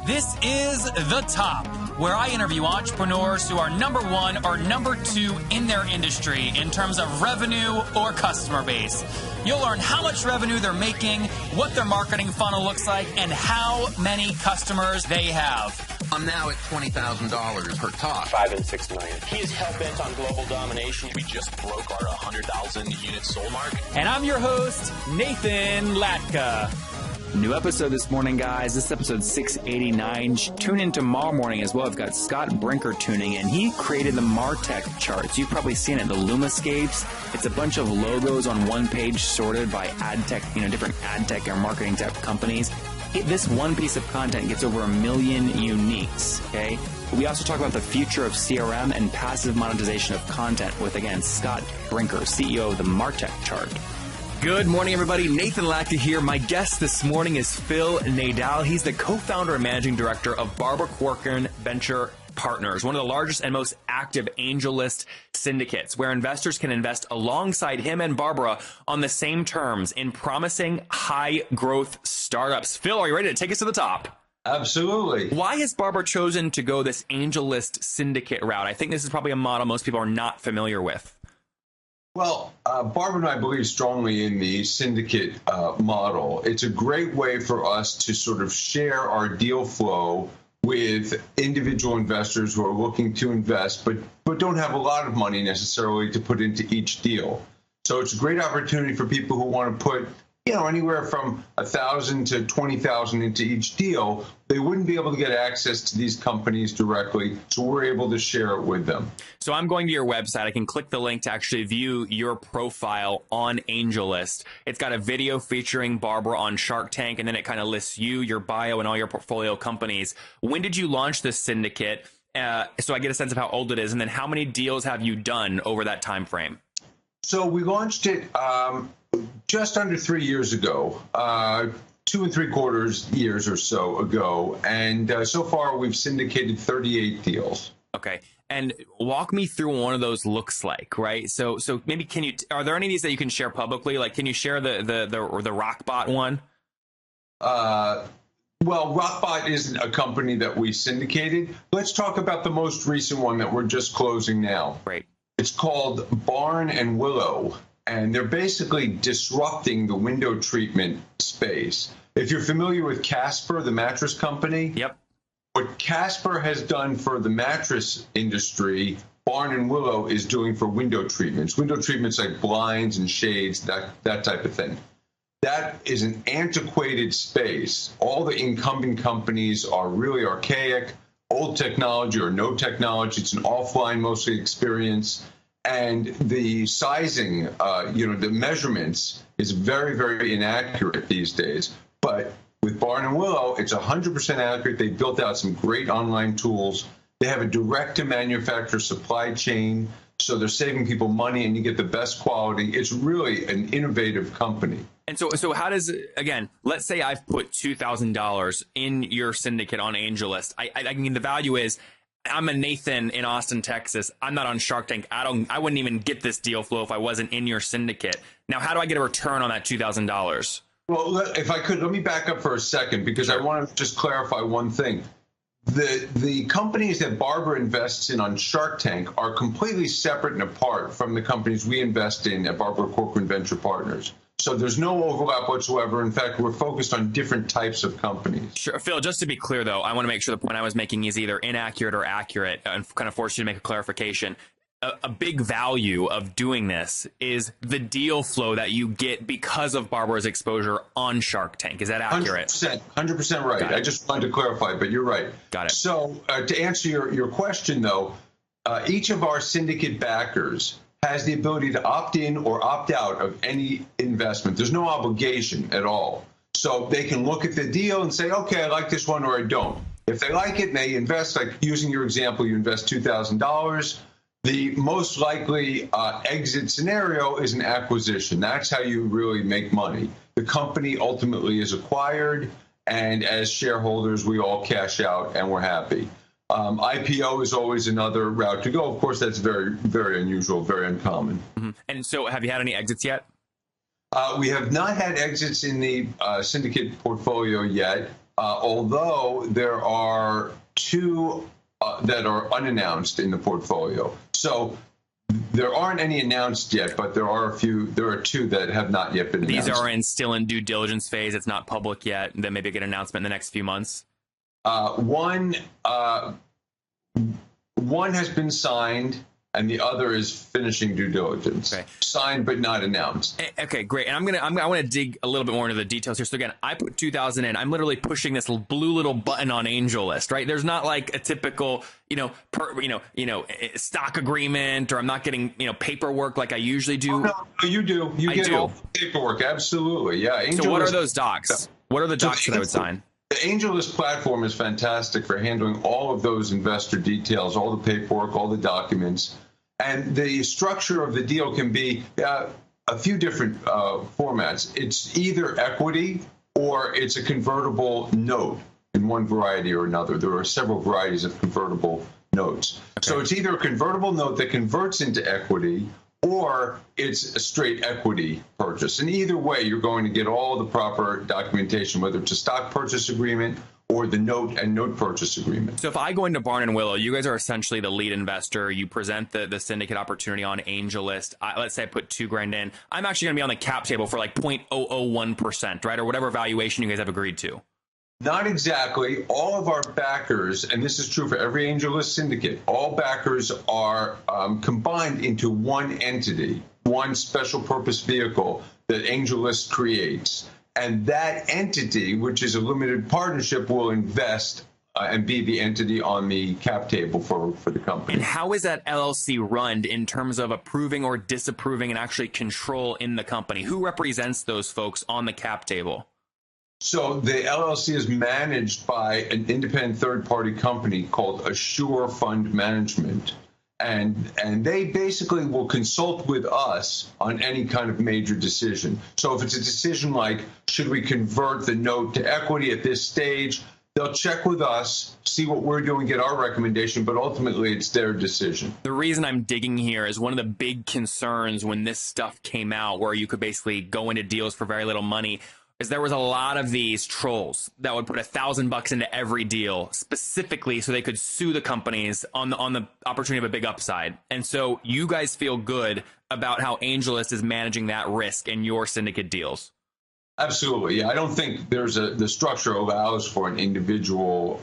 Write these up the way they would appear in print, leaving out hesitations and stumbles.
This is The Top, where I interview entrepreneurs who are number one or number two in their industry in terms of revenue or customer base. You'll learn how much revenue they're making, what their marketing funnel looks like, and how many customers they have. I'm now at $20,000 per talk. 5 and 6 million. He is hell-bent on global domination. We just broke our 100,000 unit sold mark. And I'm your host, Nathan Latka. New episode this morning, guys. This is episode 689. Tune in tomorrow morning as well. I've got Scott Brinker tuning in. He created the Martech charts. You've probably seen it, the Lumascapes. It's a bunch of logos on one page sorted by ad tech, different ad tech or marketing tech companies. This one piece of content gets over 1 million uniques, okay? We also talk about the future of CRM and passive monetization of content with, again, Scott Brinker, CEO of the Martech chart. Good morning, everybody. Nathan Latka here. My guest this morning is Phil Nadel. He's the co-founder and managing director of Corcoran Venture Partners, one of the largest and most active AngelList syndicates, where investors can invest alongside him and Barbara on the same terms in promising high-growth startups. Phil, are you ready to take us to the top? Absolutely. Why has Barbara chosen to go this AngelList syndicate route? I think this is probably a model most people are not familiar with. Well, Barbara and I believe strongly in the syndicate model. It's a great way for us to sort of share our deal flow with individual investors who are looking to invest, but don't have a lot of money necessarily to put into each deal. So it's a great opportunity for people who want to put, anywhere from 1,000 to 20,000 into each deal. They wouldn't be able to get access to these companies directly, so we're able to share it with them. So I'm going to your website. I can click the link to actually view your profile on AngelList. It's got a video featuring Barbara on Sharktank, and then it kind of lists you, your bio, and all your portfolio companies. When did you launch this syndicate? So I get a sense of how old it is, and then how many deals have you done over that time frame? So we launched it just under 3 years ago, 2 3/4 years or so ago. And so far, we've syndicated 38 deals. Okay. And walk me through what one of those looks like, right? So maybe are there any of these that you can share publicly? Like, can you share the Rockbot one? Well, Rockbot isn't a company that we syndicated. Let's talk about the most recent one that we're just closing now. Right. It's called Barn and Willow. And they're basically disrupting the window treatment space. If you're familiar with Casper, the mattress company, yep. What Casper has done for the mattress industry, Barn and Willow is doing for window treatments. Window treatments like blinds and shades, that type of thing. That is an antiquated space. All the incumbent companies are really archaic, old technology or no technology. It's an offline mostly experience. And the sizing, the measurements is very, very inaccurate these days. But with Barn and Willow, it's 100% accurate. They built out some great online tools. They have a direct-to-manufacturer supply chain, so they're saving people money, and you get the best quality. It's really an innovative company. And so how does, again, let's say I've put $2,000 in your syndicate on AngelList. I mean, the value is, I'm a Nathan in Austin, Texas. I'm not on Shark Tank. I wouldn't even get this deal flow if I wasn't in your syndicate. Now, how do I get a return on that $2,000? Well, if I could, let me back up for a second, because I want to just clarify one thing. The companies that Barbara invests in on Shark Tank are completely separate and apart from the companies we invest in at Corcoran Venture Partners. So there's no overlap whatsoever. In fact, we're focused on different types of companies. Sure. Phil, just to be clear, though, I want to make sure the point I was making is either inaccurate or accurate and kind of force you to make a clarification. A big value of doing this is the deal flow that you get because of Barbara's exposure on Shark Tank. Is that accurate? 100% right. I just wanted to clarify, but you're right. Got it. So to answer your question, though, each of our syndicate backers has the ability to opt in or opt out of any investment. There's no obligation at all. So they can look at the deal and say, okay, I like this one or I don't. If they like it and they invest, like using your example, you invest $2,000, the most likely exit scenario is an acquisition. That's how you really make money. The company ultimately is acquired, and as shareholders, we all cash out and we're happy. IPO is always another route to go. Of course, that's very, very unusual, very uncommon. Mm-hmm. And so have you had any exits yet? We have not had exits in the syndicate portfolio yet. although there are two that are unannounced in the portfolio. So there aren't any announced yet, but there are two that have not yet been announced. These are still in due diligence phase. It's not public yet. Then maybe get an announcement in the next few months. One has been signed, and the other is finishing due diligence. Okay. Signed but not announced. Okay, great. And I want to dig a little bit more into the details here. So again, I put 2,000 in. I'm literally pushing this blue little button on AngelList, right? There's not like a typical, stock agreement, or I'm not getting, paperwork like I usually do. Oh, no, you do. You get all the paperwork. Absolutely. Yeah. AngelList, so what are those docs? What are the docs that I would sign? The AngelList platform is fantastic for handling all of those investor details, all the paperwork, all the documents. And the structure of the deal can be a few different formats. It's either equity or it's a convertible note in one variety or another. There are several varieties of convertible notes. Okay. So it's either a convertible note that converts into equity, or it's a straight equity purchase. And either way, you're going to get all the proper documentation, whether it's a stock purchase agreement or the note and note purchase agreement. So if I go into Barn and Willow, you guys are essentially the lead investor. You present the syndicate opportunity on AngelList. Let's say I put $2,000 in. I'm actually going to be on the cap table for like 0.001%, right? Or whatever valuation you guys have agreed to. Not exactly. All of our backers, and this is true for every AngelList syndicate, all backers are combined into one entity, one special purpose vehicle that AngelList creates. And that entity, which is a limited partnership, will invest and be the entity on the cap table for the company. And how is that LLC run in terms of approving or disapproving and actually control in the company? Who represents those folks on the cap table? So the LLC is managed by an independent third-party company called Assure Fund Management. And they basically will consult with us on any kind of major decision. So if it's a decision like, should we convert the note to equity at this stage, they'll check with us, see what we're doing, get our recommendation, but ultimately it's their decision. The reason I'm digging here is one of the big concerns when this stuff came out, where you could basically go into deals for very little money, is there was a lot of these trolls that would put $1,000 into every deal specifically so they could sue the companies on the opportunity of a big upside. And so you guys feel good about how AngelList is managing that risk in your syndicate deals? Absolutely. Yeah, I don't think the structure allows for an individual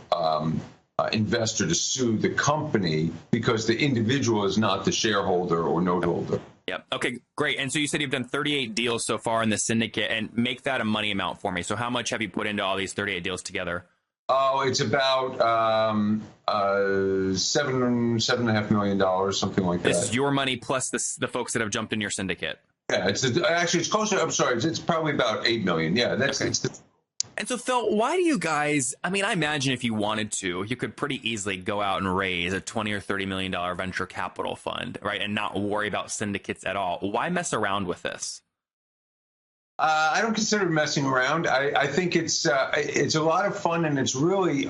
investor to sue the company because the individual is not the shareholder or note holder. Yep. Okay, great. And so you said you've done 38 deals so far in the syndicate, and make that a money amount for me. So how much have you put into all these 38 deals together? Oh, it's about $7.5 million, something like that. This is your money plus the folks that have jumped in your syndicate. Yeah, it's closer. I'm sorry, it's probably about $8 million. Yeah, that's okay. And so, Phil, why do you guys, I imagine if you wanted to, you could pretty easily go out and raise a $20 or $30 million venture capital fund, right, and not worry about syndicates at all. Why mess around with this? I don't consider messing around. I think it's a lot of fun, and it's really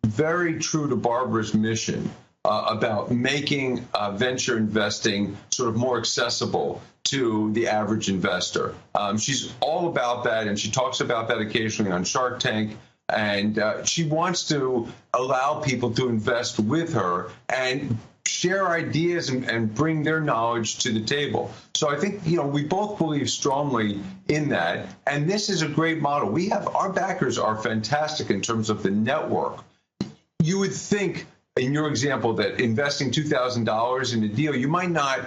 very true to Barbara's mission about making venture investing sort of more accessible to the average investor. She's all about that, and she talks about that occasionally on Shark Tank. And she wants to allow people to invest with her and share ideas and bring their knowledge to the table. So I think, we both believe strongly in that. And this is a great model. Our backers are fantastic in terms of the network. You would think, in your example, that investing $2,000 in a deal, you might not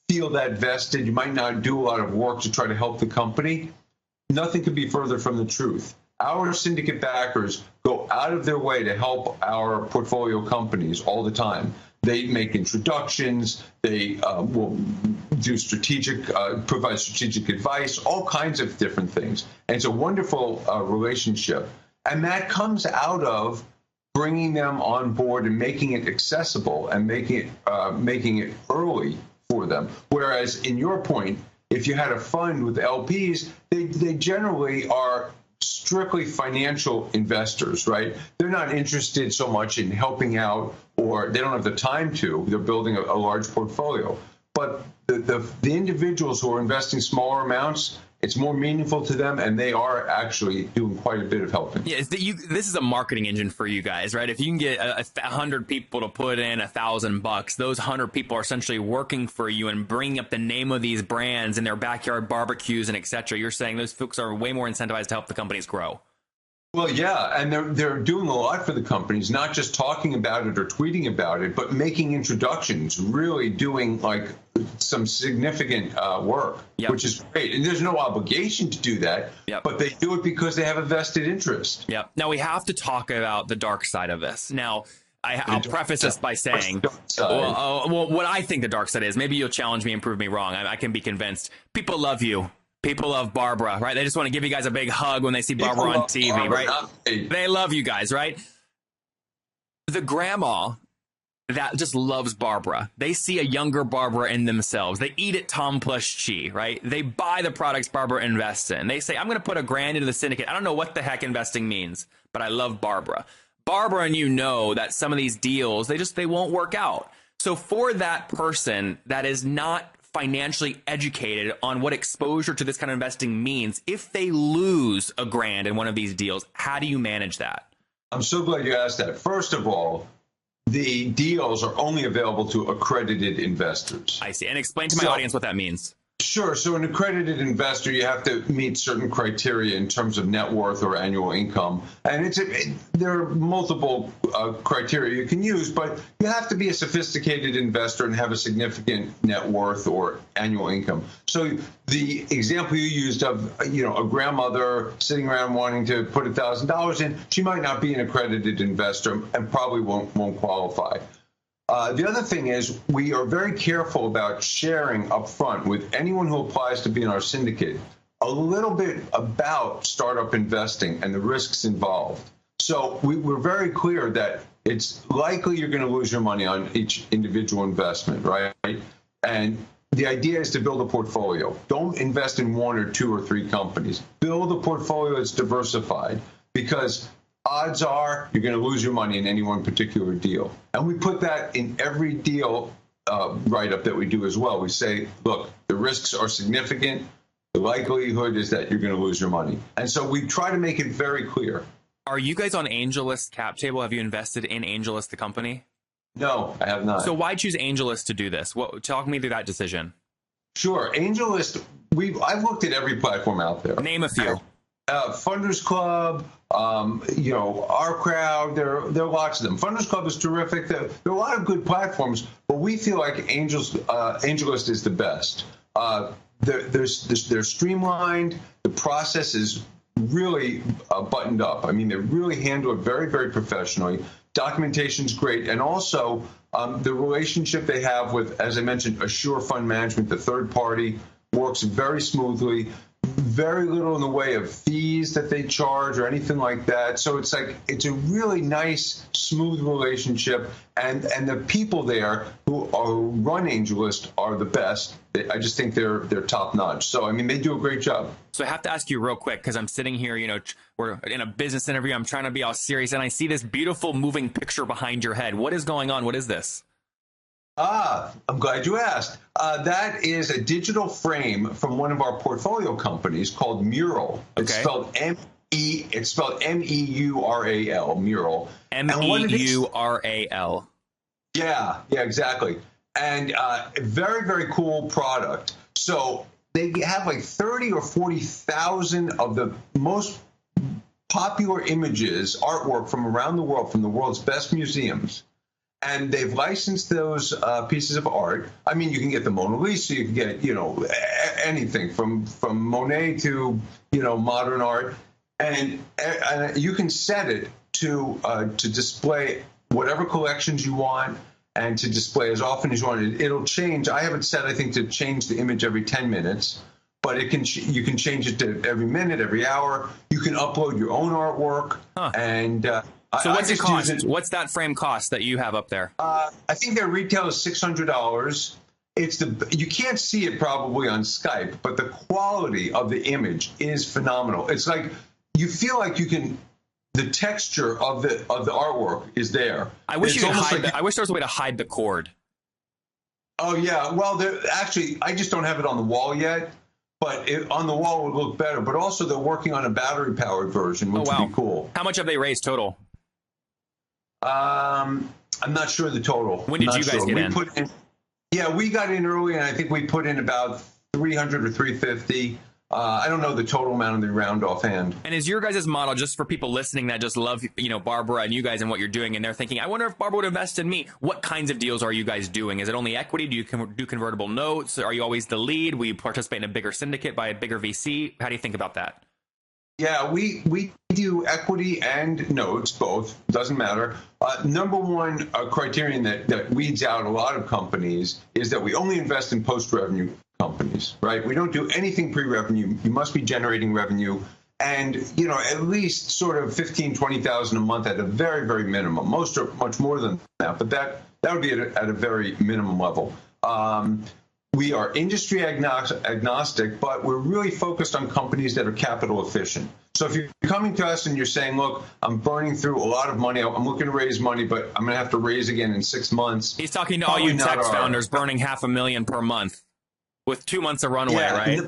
feel that vested. You might not do a lot of work to try to help the company. Nothing could be further from the truth. Our syndicate backers go out of their way to help our portfolio companies all the time. They make introductions. They will do provide strategic advice, all kinds of different things. And it's a wonderful relationship. And that comes out of bringing them on board and making it accessible and making it early for them. Whereas in your point, if you had a fund with LPs, they generally are strictly financial investors, right? They're not interested so much in helping out, or they don't have the time to. They're building a large portfolio. But the individuals who are investing smaller amounts, it's more meaningful to them, and they are actually doing quite a bit of helping. Yeah, this is a marketing engine for you guys, right? If you can get 100 people to put in $1,000, those 100 people are essentially working for you and bringing up the name of these brands in their backyard barbecues and etc. You're saying those folks are way more incentivized to help the companies grow. Well, yeah, and they're doing a lot for the companies, not just talking about it or tweeting about it, but making introductions, really doing like some significant work, which is great. And there's no obligation to do that, but they do it because they have a vested interest. Yep. Now we have to talk about the dark side of this. Now, I'll preface this by saying, well, what I think the dark side is, maybe you'll challenge me and prove me wrong. I can be convinced. People love you. People love Barbara, right? They just want to give you guys a big hug when they see Barbara on TV, right? They love you guys, right? The grandma that just loves Barbara, they see a younger Barbara in themselves. They eat at Tom plus Chi, right? They buy the products Barbara invests in. They say, I'm going to put $1,000 into the syndicate. I don't know what the heck investing means, but I love Barbara. Barbara and you know that some of these deals, they won't work out. So for that person that is not financially educated on what exposure to this kind of investing means, if they lose $1,000 in one of these deals, how do you manage that? I'm so glad you asked that. First of all, the deals are only available to accredited investors. I see. And explain to my audience what that means. Sure. So an accredited investor, you have to meet certain criteria in terms of net worth or annual income. And there are multiple criteria you can use, but you have to be a sophisticated investor and have a significant net worth or annual income. So the example you used of, a grandmother sitting around wanting to put $1,000 in, she might not be an accredited investor and probably won't qualify. The other thing is we are very careful about sharing up front with anyone who applies to be in our syndicate a little bit about startup investing and the risks involved. So we're very clear that it's likely you're going to lose your money on each individual investment, right? And the idea is to build a portfolio. Don't invest in 1 or 2 or 3 companies. Build a portfolio that's diversified, because odds are you're going to lose your money in any one particular deal. And we put that in every deal write-up that we do as well. We say, look, the risks are significant. The likelihood is that you're going to lose your money. And so we try to make it very clear. Are you guys on AngelList cap table? Have you invested in AngelList, the company? No, I have not. So why choose AngelList to do this? Talk me through that decision. Sure. AngelList, I've looked at every platform out there. Name a few. FundersClub, OurCrowd, there are lots of them. FundersClub is terrific. There are a lot of good platforms, but we feel like AngelList is the best. They're streamlined. The process is really buttoned up. I mean, they really handle it very, very professionally. Documentation's great, and also the relationship they have with, as I mentioned, Assure Fund Management, the third party, works very smoothly. Very little in the way of fees that they charge or anything like that. So it's a really nice, smooth relationship, and the people there who run AngelList are the best. I just think they're top notch. So I mean, they do a great job. So I have to ask you real quick, because I'm sitting here, we're in a business interview. I'm trying to be all serious, and I see this beautiful moving picture behind your head. What is going on? What is this? I'm glad you asked. That is a digital frame from one of our portfolio companies called Meural. It's spelled M-E-U-R-A-L, Meural. M-E-U-R-A-L. Yeah, exactly. And a very, very cool product. So they have like 30 or 40,000 of the most popular images, artwork from around the world, from the world's best museums. And they've licensed those pieces of art. I mean, you can get the Mona Lisa, you can get, anything from Monet to, modern art. And you can set it to display whatever collections you want and to display as often as you want. It'll change. I have it set, I think, to change the image every 10 minutes. But you can change it to every minute, every hour. You can upload your own artwork. And so what's it cost? What's that frame cost that you have up there? I think their retail is $600. You can't see it probably on Skype, but the quality of the image is phenomenal. It's like you feel like the texture of the artwork is there. I wish you could hide I wish there was a way to hide the cord. Oh yeah, well, actually, I just don't have it on the wall yet. but on the wall would look better. But also they're working on a battery-powered version, which would be cool. How much have they raised total? I'm not sure the total. When did you guys get in? Yeah, we got in early, and I think we put in about 300 or 350. I don't know the total amount of the round offhand. And is your guys' model, just for people listening that just love, Barbara and you guys and what you're doing, and they're thinking, I wonder if Barbara would invest in me. What kinds of deals are you guys doing? Is it only equity? Do you do convertible notes? Are you always the lead? Will you participate in a bigger syndicate by a bigger VC? How do you think about that? Yeah, we do equity and notes, both. Doesn't matter. Number one criterion that weeds out a lot of companies is that we only invest in post-revenue companies, right? We don't do anything pre-revenue. You must be generating revenue and, at least sort of 15, 20,000 a month at a very, very minimum. Most are much more than that, but that would be at a very minimum level. We are industry agnostic, but we're really focused on companies that are capital efficient. So if you're coming to us and you're saying, look, I'm burning through a lot of money, I'm looking to raise money, but I'm going to have to raise again in 6 months. He's talking to all you tech founders burning $500,000 per month with 2 months of runway, right?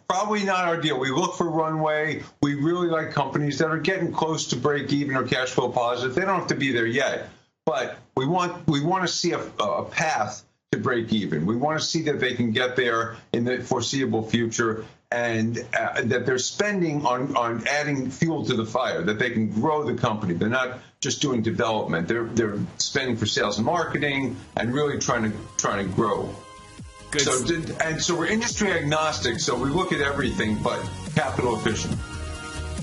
Probably not our deal. We look for runway. We really like companies that are getting close to break even or cash flow positive. They don't have to be there yet, but we want to see a path to break even. We want to see that they can get there in the foreseeable future, and that they're spending on adding fuel to the fire, that they can grow the company. They're not just doing development. They're spending for sales and marketing and really trying to grow. Good. So we're industry agnostic, so we look at everything but capital efficient.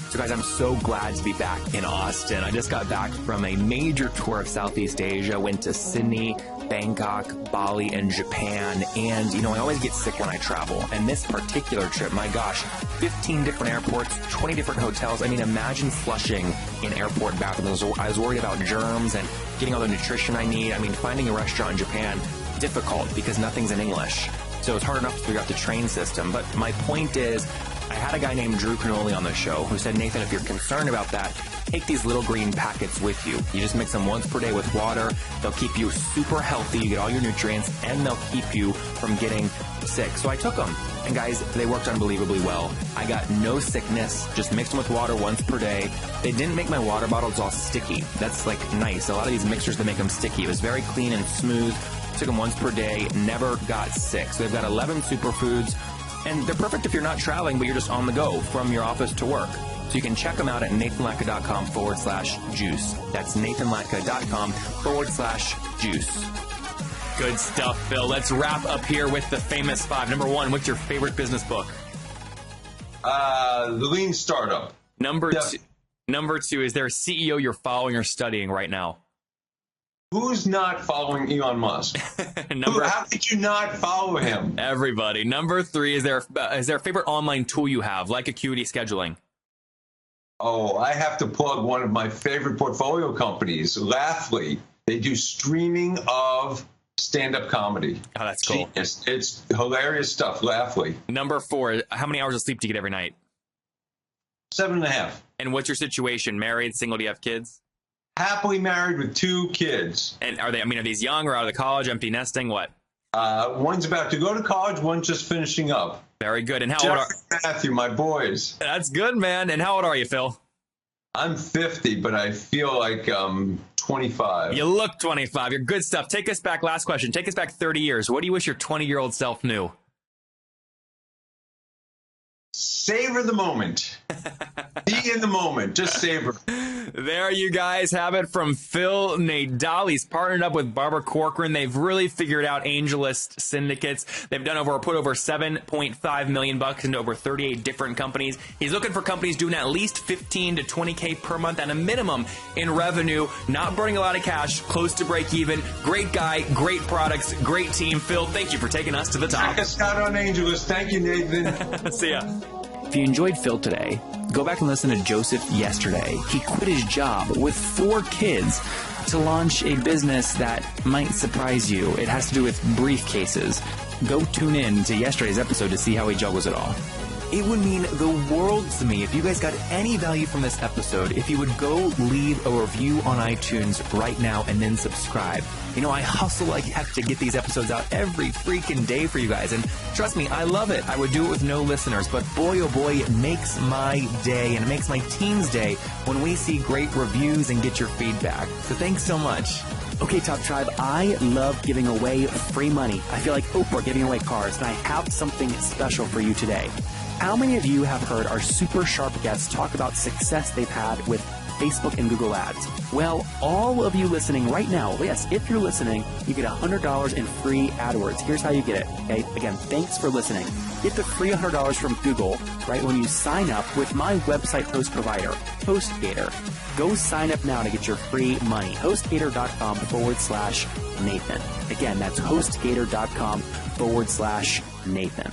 So guys, I'm so glad to be back in Austin. I just got back from a major tour of Southeast Asia, went to Sydney, Bangkok, Bali, and Japan. And, I always get sick when I travel. And this particular trip, my gosh, 15 different airports, 20 different hotels. I mean, imagine flushing in airport bathrooms. I was worried about germs and getting all the nutrition I need. I mean, finding a restaurant in Japan, difficult because nothing's in English. So it's hard enough to figure out the train system. But my point is, I had a guy named Drew Canoli on the show who said, Nathan, if you're concerned about that, take these little green packets with you. You just mix them once per day with water. They'll keep you super healthy. You get all your nutrients, and they'll keep you from getting sick. So I took them. And guys, they worked unbelievably well. I got no sickness, just mixed them with water once per day. They didn't make my water bottles all sticky. That's nice. A lot of these mixers, they make them sticky. It was very clean and smooth. Took them once per day, never got sick. So they've got 11 superfoods. And they're perfect if you're not traveling, but you're just on the go from your office to work. So you can check them out at nathanlatka.com/juice. That's nathanlatka.com/juice. Good stuff, Phil. Let's wrap up here with the famous five. Number one, what's your favorite business book? The Lean Startup. Number two, is there a CEO you're following or studying right now? Who's not following Elon Musk? How could you not follow him? Everybody. Number three, is there a favorite online tool you have, like Acuity Scheduling? Oh, I have to plug one of my favorite portfolio companies, Laughly. They do streaming of stand-up comedy. Oh, that's cool. It's hilarious stuff, Laughly. Number four, how many hours of sleep do you get every night? 7.5. And what's your situation? Married, single, do you have kids? Happily married with 2 kids. And are these young or out of the college, empty nesting, what? One's about to go to college, one's just finishing up. Very good. And how old are Matthew, my boys? That's good, man. And how old are you, Phil? I'm 50, but I feel like 25. You look 25. You're good stuff. Take us back. Last question. Take us back 30 years. What do you wish your 20-year-old self knew? Savor the moment. Be in the moment. Just savor. There you guys have it from Phil Nadel. He's partnered up with Barbara Corcoran. They've really figured out AngelList syndicates. They've put over $7.5 million into over 38 different companies. He's looking for companies doing at least 15 to 20K per month and a minimum in revenue, not burning a lot of cash, close to break even. Great guy, great products, great team. Phil, thank you for taking us to the top. Check us out on AngelList. Thank you, Nathan. See ya. If you enjoyed Phil today, go back and listen to Joseph yesterday. He quit his job with 4 kids to launch a business that might surprise you. It has to do with briefcases. Go tune in to yesterday's episode to see how he juggles it all. It would mean the world to me if you guys got any value from this episode, if you would go leave a review on iTunes right now and then subscribe. You know, I hustle like heck to get these episodes out every freaking day for you guys, and trust me, I love it. I would do it with no listeners, but boy, oh boy, it makes my day, and it makes my team's day when we see great reviews and get your feedback. So thanks so much. Okay, Top Tribe, I love giving away free money. I feel like Oprah giving away cars, and I have something special for you today. How many of you have heard our super sharp guests talk about success they've had with Facebook and Google Ads? Well, all of you listening right now, yes, if you're listening, you get $100 in free AdWords. Here's how you get it. Okay, again, thanks for listening. Get the free $100 from Google, right, when you sign up with my website host provider, HostGator. Go sign up now to get your free money. HostGator.com/Nathan. Again, that's HostGator.com/Nathan.